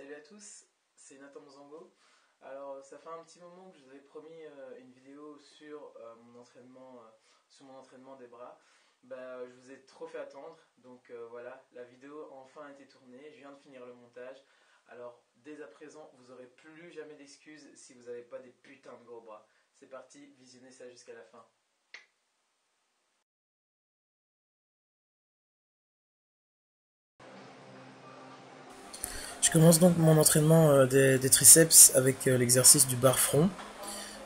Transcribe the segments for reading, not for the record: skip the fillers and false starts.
Salut à tous, c'est Nathan Mozango. Alors ça fait un petit moment que je vous avais promis une vidéo sur mon entraînement des bras. Je vous ai trop fait attendre, donc voilà, la vidéo a enfin été tournée, je viens de finir le montage. Alors dès à présent, vous n'aurez plus jamais d'excuses si vous n'avez pas des putains de gros bras. C'est parti, visionnez ça jusqu'à la fin. Je commence donc mon entraînement des triceps avec l'exercice du bar front.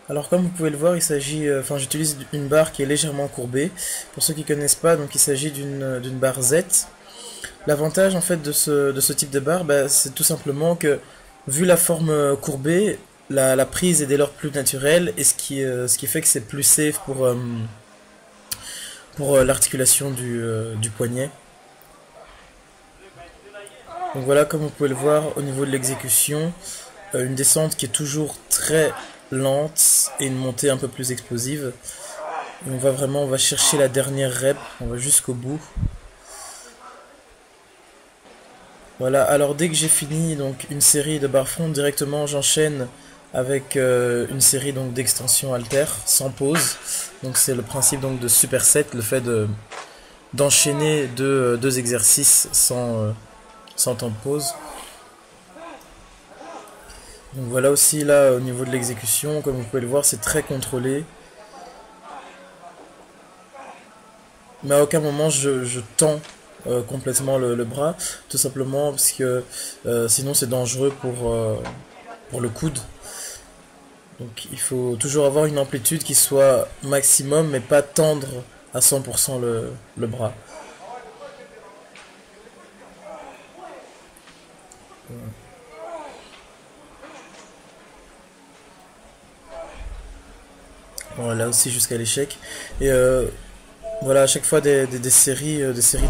Alors comme vous pouvez le voir, il s'agit, j'utilise une barre qui est légèrement courbée. Pour ceux qui ne connaissent pas, donc il s'agit d'une barre Z. L'avantage en fait de ce type de barre, c'est tout simplement que vu la forme courbée, la prise est dès lors plus naturelle et ce qui fait que c'est plus safe pour l'articulation du poignet. Donc voilà, comme vous pouvez le voir au niveau de l'exécution, une descente qui est toujours très lente et une montée un peu plus explosive. Et on va chercher la dernière rep, on va jusqu'au bout. Voilà, alors dès que j'ai fini donc une série de barres front, directement j'enchaîne avec une série donc d'extensions haltères sans pause. Donc c'est le principe donc de superset, le fait d'enchaîner deux exercices sans temps de pause. Donc voilà aussi là au niveau de l'exécution, comme vous pouvez le voir, c'est très contrôlé. Mais à aucun moment je tends complètement le bras, tout simplement parce que sinon c'est dangereux pour le coude. Donc il faut toujours avoir une amplitude qui soit maximum, mais pas tendre à 100% le bras. Bon, là aussi jusqu'à l'échec. Et voilà, à chaque fois des séries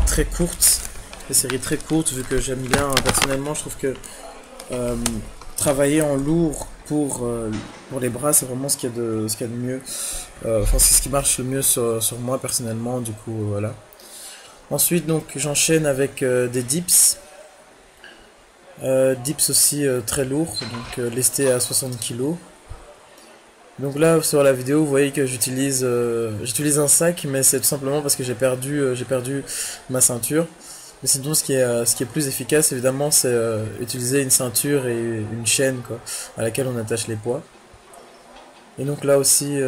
très courtes. Des séries très courtes, vu que j'aime bien, personnellement, je trouve que travailler en lourd pour les bras, c'est vraiment ce qu'il y a de mieux. C'est ce qui marche le mieux sur moi, personnellement, du coup, voilà. Ensuite, donc, j'enchaîne avec des dips. Dips aussi très lourds, donc lestés à 60 kg. Donc là sur la vidéo vous voyez que j'utilise un sac, mais c'est tout simplement parce que j'ai perdu ma ceinture. Mais sinon ce qui est plus efficace évidemment c'est utiliser une ceinture et une chaîne quoi, à laquelle on attache les poids. Et donc là aussi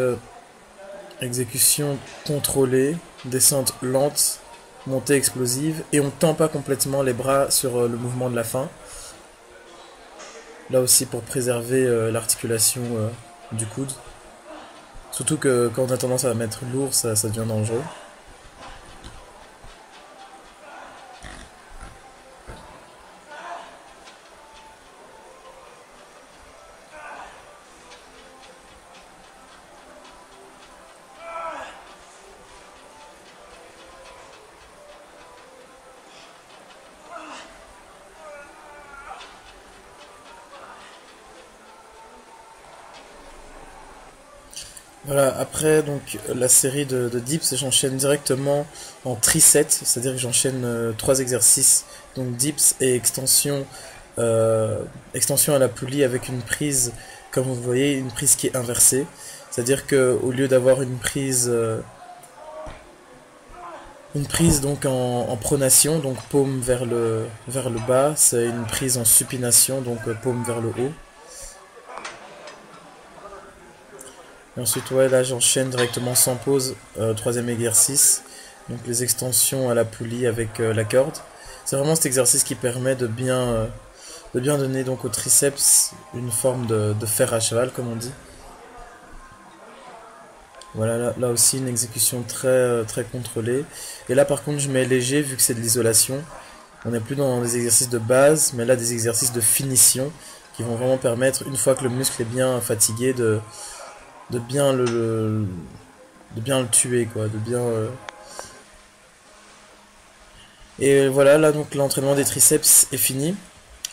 exécution contrôlée, descente lente, montée explosive, et on ne tend pas complètement les bras sur le mouvement de la fin. Là aussi pour préserver l'articulation du coude. Surtout que quand on a tendance à mettre lourd, ça devient dangereux. Voilà, après donc la série de dips, j'enchaîne directement en trisets, c'est-à-dire que j'enchaîne 3 exercices, donc dips et extension à la poulie avec une prise, comme vous voyez, une prise qui est inversée, c'est-à-dire que au lieu d'avoir une prise donc en pronation, donc paume vers le bas, c'est une prise en supination, donc paume vers le haut. Et ensuite, ouais, là j'enchaîne directement sans pause, troisième exercice, donc les extensions à la poulie avec la corde. C'est vraiment cet exercice qui permet de bien donner donc au triceps une forme de fer à cheval, comme on dit. Voilà, là aussi une exécution très contrôlée. Et là par contre je mets léger vu que c'est de l'isolation. On n'est plus dans des exercices de base, mais là des exercices de finition qui vont vraiment permettre, une fois que le muscle est bien fatigué, de bien le tuer quoi, Et voilà, là donc l'entraînement des triceps est fini.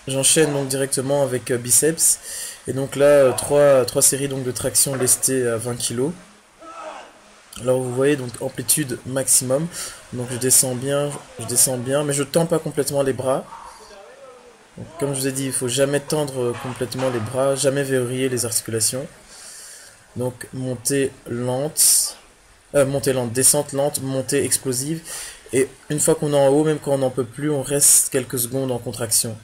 J'enchaîne donc directement avec biceps, et donc là trois séries donc de traction lestée à 20 kg. Alors vous voyez donc amplitude maximum, donc je descends bien, mais je tends pas complètement les bras. Donc, comme je vous ai dit, il faut jamais tendre complètement les bras, jamais verrouiller les articulations. Donc montée lente, descente lente, montée explosive. Et une fois qu'on est en haut, même quand on n'en peut plus, on reste quelques secondes en contraction.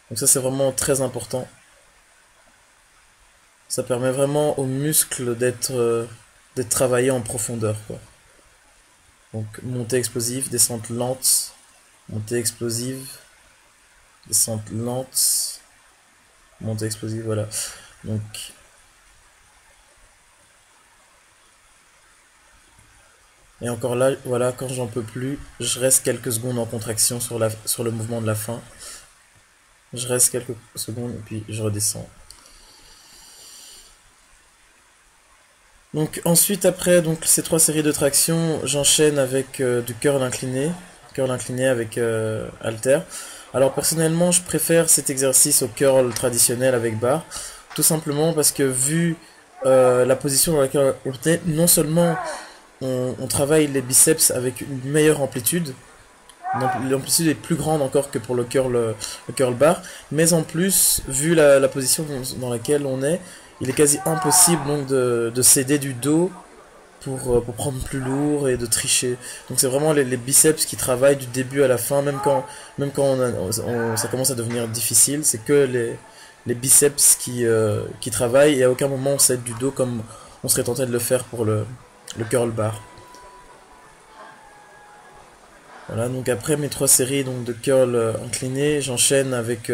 Donc ça c'est vraiment très important. Ça permet vraiment aux muscles d'être travaillés en profondeur, quoi. Donc montée explosive, descente lente, montée explosive, descente lente, montée explosive, voilà. Donc et encore là, voilà, quand j'en peux plus, je reste quelques secondes en contraction sur le mouvement de la fin. Je reste quelques secondes et puis je redescends. Donc ensuite après donc ces 3 séries de traction, j'enchaîne avec du curl incliné avec halter. Alors personnellement, je préfère cet exercice au curl traditionnel avec barre, tout simplement parce que vu la position dans laquelle on est, non seulement on travaille les biceps avec une meilleure amplitude, l'amplitude est plus grande encore que pour le curl bar, mais en plus, vu la position dans laquelle on est, il est quasi impossible donc de céder du dos pour prendre plus lourd et de tricher. Donc c'est vraiment les biceps qui travaillent du début à la fin, même quand ça commence à devenir difficile, c'est que les biceps qui travaillent et à aucun moment on cède du dos comme on serait tenté de le faire pour le curl bar. Voilà, donc après mes 3 séries donc, de curl incliné, j'enchaîne avec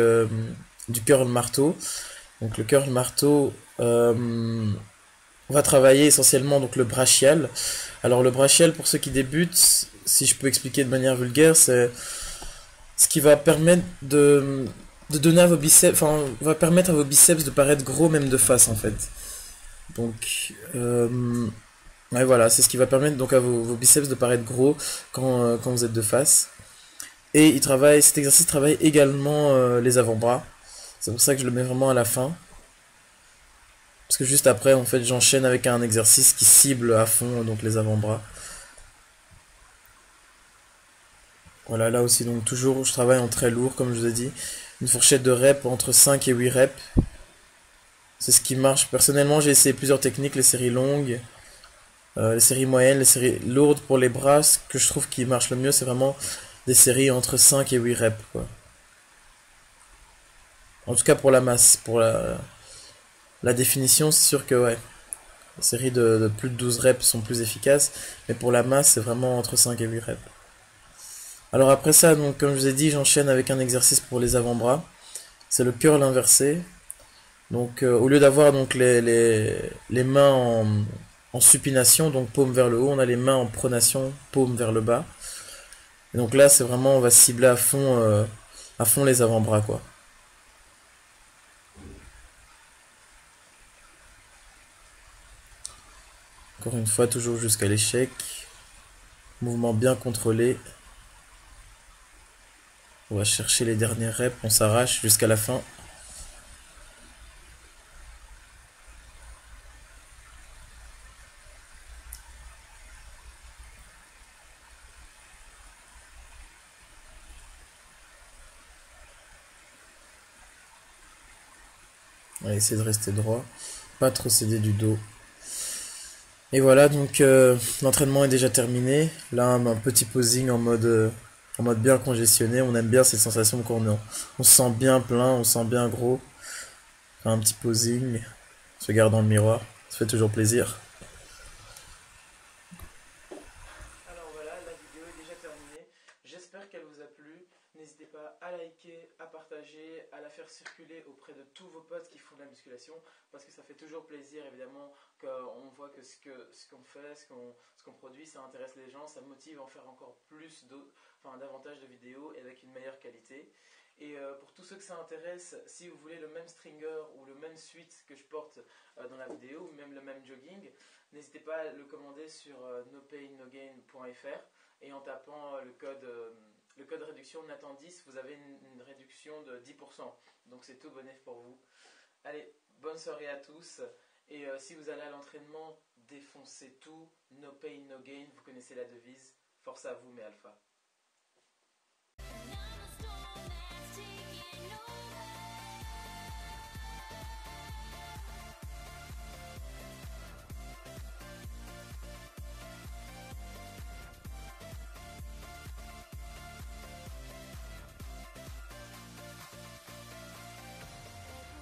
du curl marteau. Donc le curl marteau, on va travailler essentiellement donc le brachial. Alors le brachial, pour ceux qui débutent, si je peux expliquer de manière vulgaire, c'est ce qui va permettre de donner à vos biceps, enfin, va permettre à vos biceps de paraître gros même de face en fait. Donc, ouais, voilà, c'est ce qui va permettre donc à vos biceps de paraître gros quand vous êtes de face. Et cet exercice travaille également les avant-bras. C'est pour ça que je le mets vraiment à la fin. Parce que juste après, en fait, j'enchaîne avec un exercice qui cible à fond donc les avant-bras. Voilà, là aussi, donc toujours, je travaille en très lourd, comme je vous ai dit. Une fourchette de reps entre 5 et 8 reps. C'est ce qui marche. Personnellement, j'ai essayé plusieurs techniques, les séries longues, les séries moyennes, les séries lourdes pour les bras. Ce que je trouve qui marche le mieux, c'est vraiment des séries entre 5 et 8 reps, quoi. En tout cas pour la masse, pour la définition, c'est sûr que ouais, les séries de plus de 12 reps sont plus efficaces, mais pour la masse, c'est vraiment entre 5 et 8 reps. Alors après ça, donc comme je vous ai dit, j'enchaîne avec un exercice pour les avant-bras. C'est le curl inversé. Donc au lieu d'avoir donc les mains en supination, donc paume vers le haut, on a les mains en pronation, paume vers le bas. Et donc là, c'est vraiment, on va cibler à fond les avant-bras, quoi. Encore une fois, toujours jusqu'à l'échec. Mouvement bien contrôlé. On va chercher les dernières reps, on s'arrache jusqu'à la fin. On va essayer de rester droit, pas trop céder du dos. Et voilà, donc l'entraînement est déjà terminé. Là, un petit posing en mode bien congestionné. On aime bien cette sensation on se sent bien plein, on se sent bien gros. Faire un petit posing, se regarde dans le miroir, ça fait toujours plaisir. Alors voilà, la vidéo est déjà terminée. J'espère qu'elle vous a plu. N'hésitez pas à liker, à partager, à la faire circuler auprès de tous vos potes qui font de la musculation, parce que ça fait toujours plaisir évidemment qu'on voit que ce qu'on fait, ce qu'on produit, ça intéresse les gens, ça motive à en faire encore plus, enfin davantage de vidéos et avec une meilleure qualité. Et pour tous ceux que ça intéresse, si vous voulez le même stringer ou le même suite que je porte dans la vidéo, ou même le même jogging, n'hésitez pas à le commander sur nopainnogain.fr et en tapant le code réduction Nathan10, vous avez une réduction de 10%. Donc c'est tout bénéf pour vous. Allez, bonne soirée à tous. Et si vous allez à l'entraînement, défoncez tout. No pain, no gain. Vous connaissez la devise. Force à vous, mes alphas.